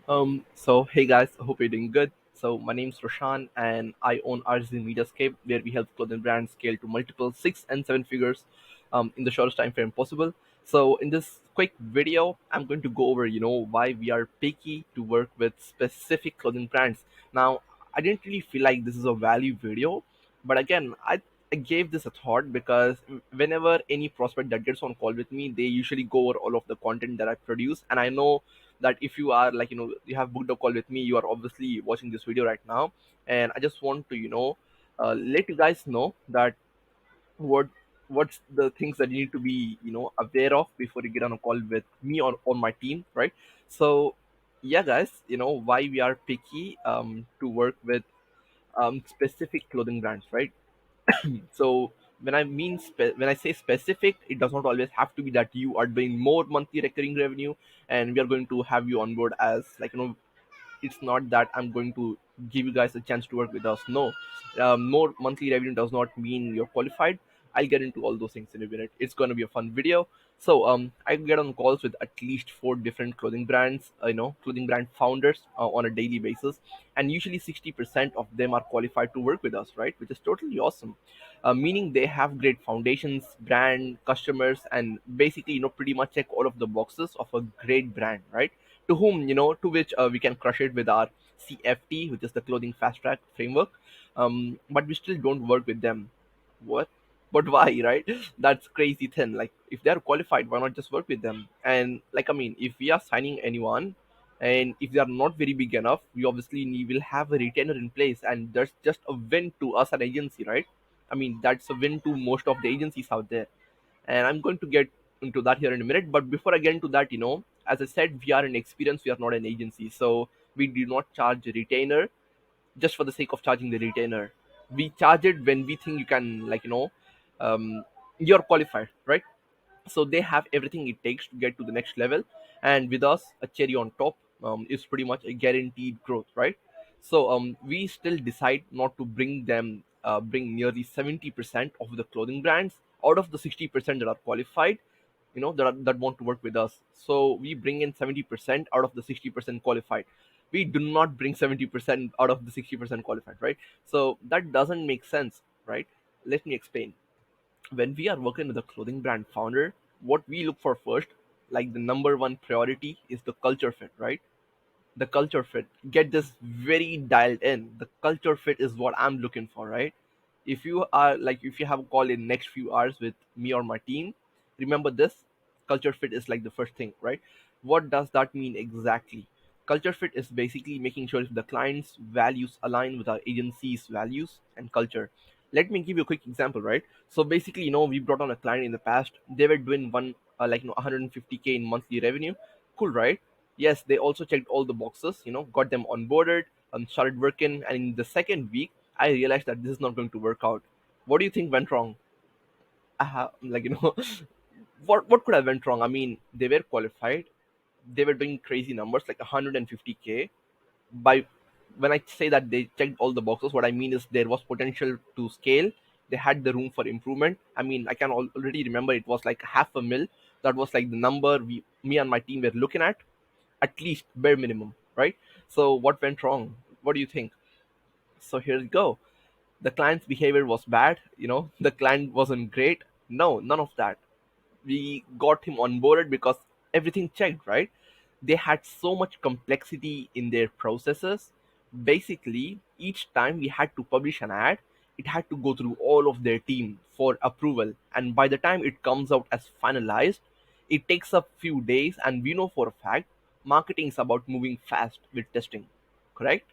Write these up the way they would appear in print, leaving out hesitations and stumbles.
So hey guys, hope you're doing good. So my name's Roshan and I own RZ Mediascape where we help clothing brands scale to multiple six and seven figures in the shortest time frame possible. So in this quick video, I'm going to go over, why we are picky to work with specific clothing brands. Now, I didn't really feel like this is a value video, but again, I gave this a thought because whenever any prospect that gets on call with me, they usually go over all of the content that I produce, and I know that if you are like you have booked a call with me, you are obviously watching this video right now, and I just want to let you guys know that what what's the things that you need to be aware of before you get on a call with me or on my team, right? So yeah guys, why we are picky to work with specific clothing brands, right? So when I say specific, it does not always have to be that you are doing more monthly recurring revenue and we are going to have you on board as it's not that I'm going to give you guys a chance to work with us. No, more monthly revenue does not mean you're qualified. I'll get into all those things in a minute. It's going to be a fun video. So I get on calls with at least four different clothing brands, clothing brand founders on a daily basis, and usually 60% of them are qualified to work with us, right? Which is totally awesome. Meaning they have great foundations, brand, customers, and basically pretty much check all of the boxes of a great brand, right? To whom to which we can crush it with our CFT, which is the clothing fast track framework. But we still don't work with them. What? But why, right? That's crazy thin. Like if they're qualified, why not just work with them? And like I mean, if we are signing anyone and if they are not very big enough, we obviously will have a retainer in place, and that's just a win to us an agency, right? I mean, that's a win to most of the agencies out there, and I'm going to get into that here in a minute. But before I get into that, as I said, we are an experience, we are not an agency, so we do not charge a retainer just for the sake of charging the retainer. We charge it when we think you can, you're qualified, right? So they have everything it takes to get to the next level, and with us a cherry on top is pretty much a guaranteed growth, right? So we still decide not to bring nearly 70% of the clothing brands out of the 60% that are qualified, that want to work with us. So we bring in 70% out of the 60% qualified. We do not bring 70% out of the 60% qualified, right? So that doesn't make sense, right? Let me explain. When we are working with a clothing brand founder, what we look for first, like the number one priority, is the culture fit, right? The culture fit. Get this very dialed in. The culture fit is what I'm looking for, right? If you have a call in next few hours with me or my team, remember this: culture fit is like the first thing, right? What does that mean exactly? Culture fit is basically making sure if the client's values align with our agency's values and culture. Let me give you a quick example, right? So basically, we brought on a client in the past. They were doing 150K in monthly revenue. Cool, right? Yes, they also checked all the boxes, got them onboarded and started working. And in the second week, I realized that this is not going to work out. What do you think went wrong? What could have went wrong? I mean, they were qualified, they were doing crazy numbers like 150K. By when I say that they checked all the boxes, what I mean is there was potential to scale. They had the room for improvement. I mean, I can already remember it was like half a mil. That was like the number me and my team were looking at least bare minimum, right? So what went wrong? What do you think? So here we go. The client's behavior was bad. The client wasn't great. No, none of that. We got him onboarded because everything checked, right? They had so much complexity in their processes. Basically, each time we had to publish an ad, it had to go through all of their team for approval. And by the time it comes out as finalized, it takes a few days. And we know for a fact, marketing is about moving fast with testing, correct?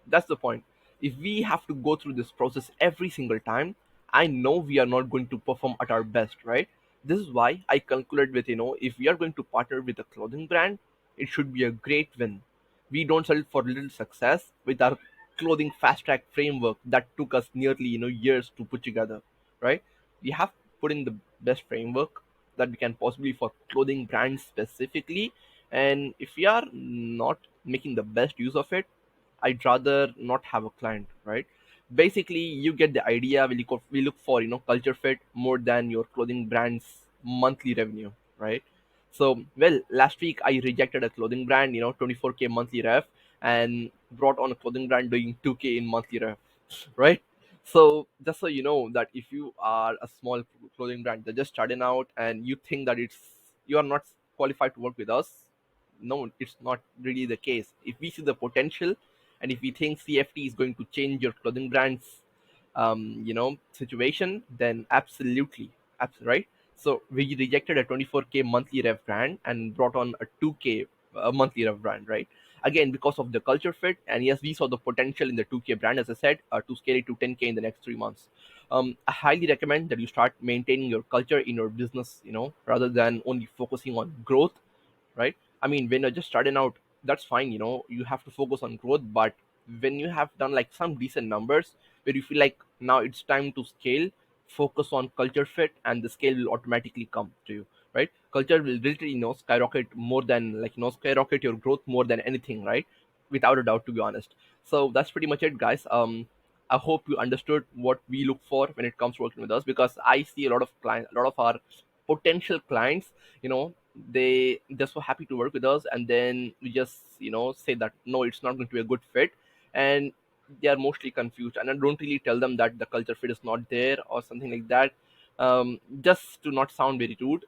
That's the point. If we have to go through this process every single time, I know we are not going to perform at our best, right? This is why I concluded with, if we are going to partner with a clothing brand, it should be a great win. We don't settle for little success with our clothing fast track framework that took us nearly years to put together, right? We have put in the best framework that we can possibly for clothing brands specifically, and if we are not making the best use of it, I'd rather not have a client, right? Basically, you get the idea. We look for culture fit more than your clothing brand's monthly revenue, right? So, well, last week I rejected a clothing brand, 24K monthly ref, and brought on a clothing brand doing 2K in monthly ref, right? So, just so you know that if you are a small clothing brand that just starting out and you think that you are not qualified to work with us, no, it's not really the case. If we see the potential, and if we think CFT is going to change your clothing brand's situation, then absolutely, right. So we rejected a 24K monthly rev brand and brought on a 2K monthly rev brand, right? Again, because of the culture fit, and yes, we saw the potential in the 2K brand, as I said, to scale it to 10K in the next 3 months. I highly recommend that you start maintaining your culture in your business, rather than only focusing on growth, right? I mean, when you're just starting out, that's fine, you have to focus on growth, but when you have done like some decent numbers where you feel like now it's time to scale, focus on culture fit and the scale will automatically come to you, right? Culture will literally, skyrocket more than like, skyrocket your growth more than anything, right? Without a doubt, to be honest. So that's pretty much it, guys. I hope you understood what we look for when it comes to working with us, because I see a lot of clients, a lot of our potential clients, they're so happy to work with us, and then we just say that no, it's not going to be a good fit, and they are mostly confused, and I don't really tell them that the culture fit is not there or something like that, just to not sound very rude.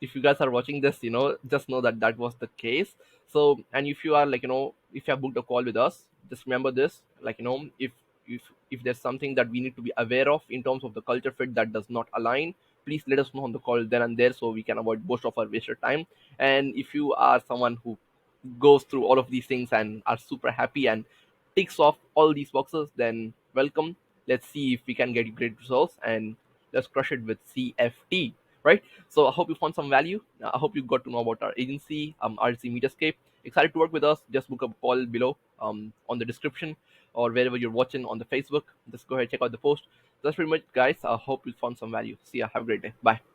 If you guys are watching this, just know that that was the case. So, and if you are like, if you have booked a call with us, just remember this, like, if there's something that we need to be aware of in terms of the culture fit that does not align, please let us know on the call then and there, so we can avoid most of our wasted time. And if you are someone who goes through all of these things and are super happy and ticks off all these boxes, then welcome. Let's see if we can get you great results, and let's crush it with CFT, right? So I hope you found some value. I hope you got to know about our agency, RC Mediascape. Excited to work with us? Just book a call below, on the description, or wherever you're watching on the Facebook. Just go ahead, check out the post. That's pretty much, guys. I hope you found some value. See ya. Have a great day. Bye.